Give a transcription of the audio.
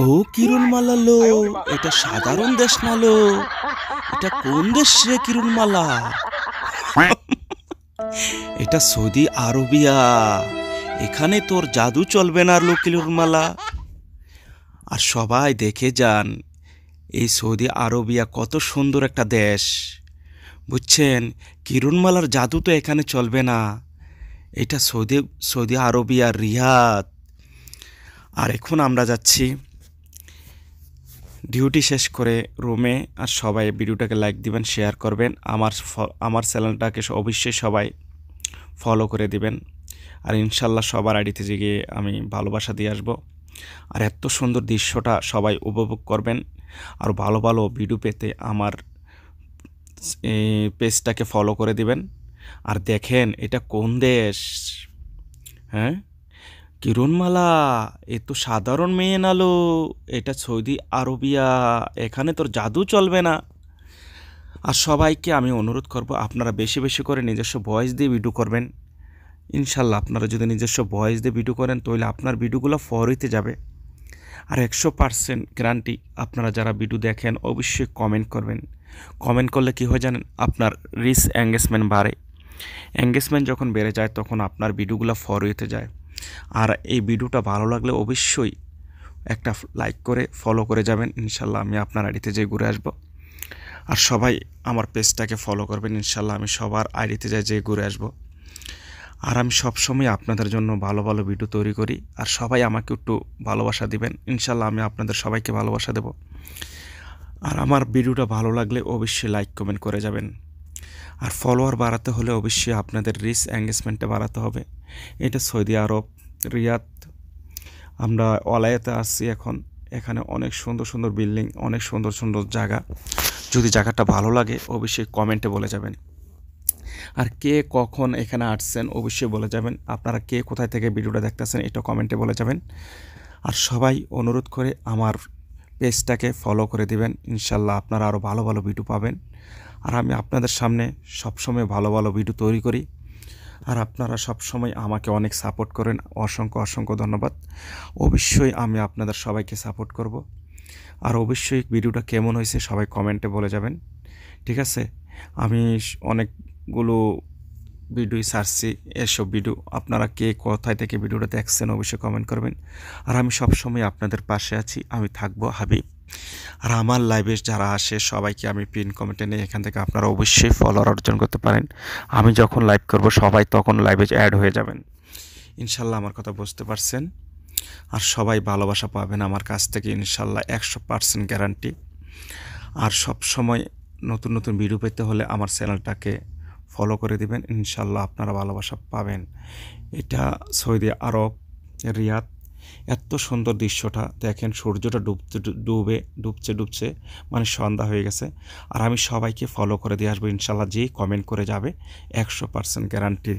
ও কিরণমালা লো, এটা সাধারণ দেশ না লো, এটা কোন দেশ রে কিরণমালা? এটা সৌদি আরবিয়া। এখানে তোর জাদু চলবে না লো কিরণমালা। আর সবাই দেখে যান এই সৌদি আরবিয়া কত সুন্দর একটা দেশ, বুঝছেন? কিরণমালার জাদু তো এখানে চলবে না। এটা সৌদি আরবিয়া রিয়াদ। আর এখন আমরা যাচ্ছি ডিউটি শেষ করে রুমে। আর সবাই ভিডিওটাকে লাইক দিবেন, শেয়ার করবেন, আমার চ্যানেলটাকে অবশ্যই সবাই ফলো করে দিবেন। আর ইনশাল্লাহ সবার আইডিতে গিয়ে আমি ভালোবাসা দিয়ে আসবো। আর এত সুন্দর দৃশ্যটা সবাই উপভোগ করবেন। আর ভালো ভালো ভিডিও পেতে আমার পেজটাকে ফলো করে দিবেন। আর দেখেন এটা কোন দেশ, হ্যাঁ? কিরণমালা এ তো সাধারণ মেয়ে নালো, এটা সৌদি আরবিয়া। এখানে তোর জাদু চলবে না। আর সবাইকে আমি অনুরোধ করব, আপনারা বেশি বেশি করে নিজস্ব ভয়েস দিয়ে ভিডিও করবেন। ইনশাল্লাহ আপনারা যদি নিজস্ব ভয়েস দিয়ে ভিডিও করেন তাহলে আপনার ভিডিওগুলো ফরিতে যাবে। আর 100% গ্যারান্টি, আপনারা যারা ভিডিও দেখেন অবশ্যই কমেন্ট করবেন। কমেন্ট করলে কী হয় জানেন? আপনার রিচ এঙ্গেজমেন্ট বাড়ে। এঙ্গেজমেন্ট যখন বেড়ে যায় তখন আপনার ভিডিওগুলো ফরিতে যায়। আর এই ভিডিওটা ভালো লাগলে অবশ্যই একটা লাইক করে ফলো করে যাবেন। ইনশাল্লাহ আমি আপনার আইডিতে যেয়ে ঘুরে আসব। আর সবাই আমার পেজটাকে ফলো করবেন। ইনশাল্লাহ আমি সবার আইডিতে যেয়ে ঘুরে আসব। আর আমি সবসময় আপনাদের জন্য ভালো ভালো ভিডিও তৈরি করি। আর সবাই আমাকে একটু ভালোবাসা দিবেন। ইনশাল্লাহ আমি আপনাদের সবাইকে ভালোবাসা দেব। আর আমার ভিডিওটা ভালো লাগলে অবশ্যই লাইক কমেন্ট করে যাবেন। আর ফলোয়ার বাড়াতে হলে অবশ্যই আপনাদের রিচ এঙ্গেজমেন্টটা বাড়াতে হবে। এটা সৌদি আরব রিয়াদ। আমরা ওলায়াতে আসছি এখন। এখানে অনেক সুন্দর সুন্দর বিল্ডিং, অনেক সুন্দর সুন্দর জায়গা। যদি জায়গাটা ভালো লাগে অবশ্যই কমেন্টে বলে যাবেন। আর কে কখন এখানে আসছেন অবশ্যই বলে যাবেন। আপনারা কে কোথায় থেকে ভিডিওটা দেখতেছেন এটা কমেন্টে বলে যাবেন। আর সবাই অনুরোধ করে আমার পেজটাকে ফলো করে দিবেন। ইনশাল্লাহ আপনারা আরও ভালো ভালো ভিডিও পাবেন। আর আমি আপনাদের সামনে সবসময় ভালো ভালো ভিডিও তৈরি করি। আর আপনারা সবসময় আমাকে অনেক সাপোর্ট করেন। অসংখ্য অসংখ্য ধন্যবাদ। অবশ্যই আমি আপনাদের সবাইকে সাপোর্ট করব। আর অবশ্যই ভিডিওটা কেমন হয়েছে সবাই কমেন্টে বলে যাবেন, ঠিক আছে? আমি অনেকগুলো ভিডিও সারছি, এসব ভিডিও আপনারা কে কোথায় থেকে ভিডিওটা দেখছেন অবশ্যই কমেন্ট করবেন। আর আমি সবসময় আপনাদের পাশে আছি, আমি থাকবো হাবিব। আর আমার লাইভে যারা আসে সবাইকে আমি পিন কমেন্টে নিই। এখান থেকে আপনারা অবশ্যই ফলোয়ার অর্জন করতে পারেন। আমি যখন লাইভ করব সবাই তখন লাইভে অ্যাড হয়ে যাবেন। ইনশাল্লাহ আমার কথা বুঝতে পারছেন। আর সবাই ভালোবাসা পাবেন আমার কাছ থেকে ইনশাল্লাহ 100% গ্যারান্টি। আর সব সময় নতুন নতুন ভিডিও পেতে হলে আমার চ্যানেলটাকে ফলো করে দিবেন। ইনশাল্লাহ আপনারা ভালোবাসা পাবেন। এটা সৌদি আরব রিয়াদ। এত সুন্দর দৃশ্যটা দেখেন, সূর্যটা ডুবছে, মানে সন্ধ্যা হয়ে গেছে। আর আমি সবাইকে ফলো করে দিয়ে আসবো ইনশাল্লাহ। যে কমেন্ট করে যাবে 100% গ্যারান্টি।